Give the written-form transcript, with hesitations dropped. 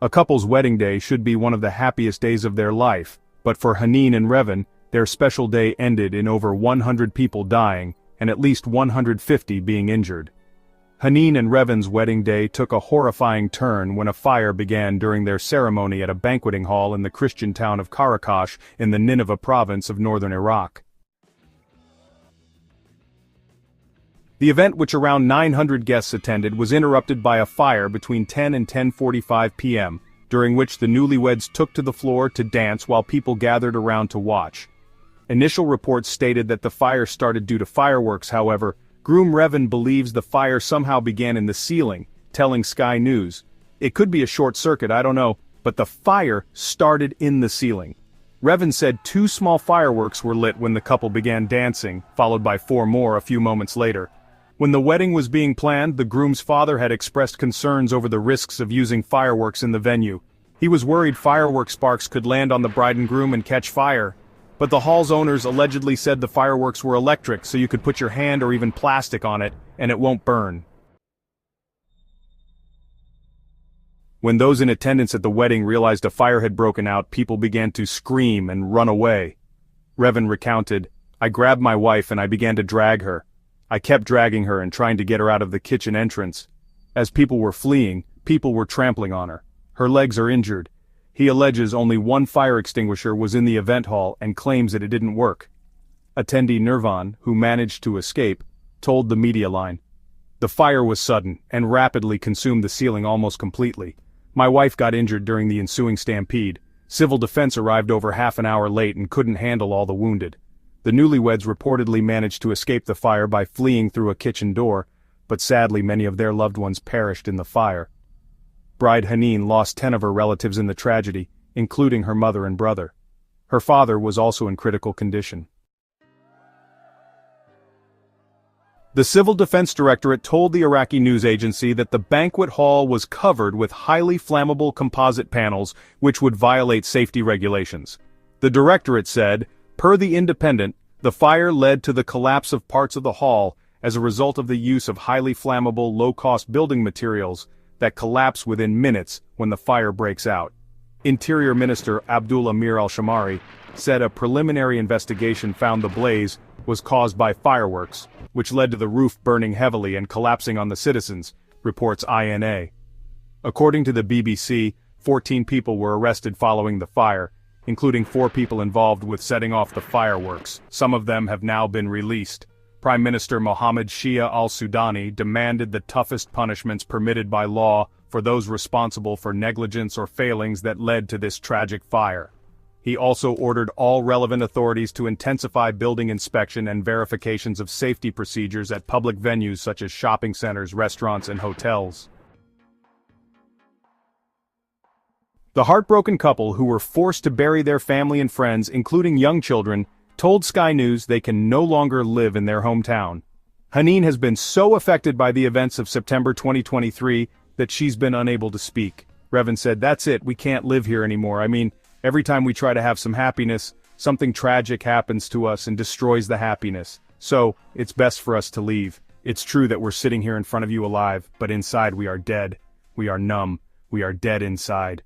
A couple's wedding day should be one of the happiest days of their life, but for Haneen and Revan, their special day ended in over 100 people dying, and at least 150 being injured. Haneen and Revan's wedding day took a horrifying turn when a fire began during their ceremony at a banqueting hall in the Christian town of Qaraqosh in the Nineveh province of northern Iraq. The event, which around 900 guests attended, was interrupted by a fire between 10 and 10:45 p.m., during which the newlyweds took to the floor to dance while people gathered around to watch. Initial reports stated that the fire started due to fireworks. However, groom Revan believes the fire somehow began in the ceiling, telling Sky News, "It could be a short circuit, I don't know, but the fire started in the ceiling." Revan said 2 small fireworks were lit when the couple began dancing, followed by 4 more a few moments later. When the wedding was being planned, the groom's father had expressed concerns over the risks of using fireworks in the venue. He was worried firework sparks could land on the bride and groom and catch fire. But the hall's owners allegedly said the fireworks were electric, so you could put your hand or even plastic on it, and it won't burn. When those in attendance at the wedding realized a fire had broken out, people began to scream and run away. Revan recounted, "I grabbed my wife and I began to drag her. I kept dragging her and trying to get her out of the kitchen entrance. As people were fleeing, people were trampling on her. Her legs are injured." He alleges only 1 fire extinguisher was in the event hall and claims that it didn't work. Attendee Nirvan, who managed to escape, told the media line, "The fire was sudden and rapidly consumed the ceiling almost completely. My wife got injured during the ensuing stampede. Civil defense arrived over half an hour late and couldn't handle all the wounded." The newlyweds reportedly managed to escape the fire by fleeing through a kitchen door, but sadly many of their loved ones perished in the fire. Bride Haneen lost 10 of her relatives in the tragedy, including her mother and brother. Her father was also in critical condition. The Civil Defense Directorate told the Iraqi news agency that the banquet hall was covered with highly flammable composite panels which would violate safety regulations. The directorate said, per the Independent, the fire led to the collapse of parts of the hall as a result of the use of highly flammable, low-cost building materials that collapse within minutes when the fire breaks out. Interior Minister Abdul Amir al-Shamari said a preliminary investigation found the blaze was caused by fireworks, which led to the roof burning heavily and collapsing on the citizens, reports INA. According to the BBC, 14 people were arrested following the fire, including 4 people involved with setting off the fireworks. Some of them have now been released. Prime Minister Mohammed Shia al-Sudani demanded the toughest punishments permitted by law for those responsible for negligence or failings that led to this tragic fire. He also ordered all relevant authorities to intensify building inspection and verifications of safety procedures at public venues such as shopping centers, restaurants, and hotels. The heartbroken couple, who were forced to bury their family and friends, including young children, told Sky News they can no longer live in their hometown. Haneen has been so affected by the events of September 2023 that she's been unable to speak. Revan said, "That's it, we can't live here anymore. I mean, every time we try to have some happiness, something tragic happens to us and destroys the happiness. So, it's best for us to leave. It's true that we're sitting here in front of you alive, but inside we are dead. We are numb. We are dead inside."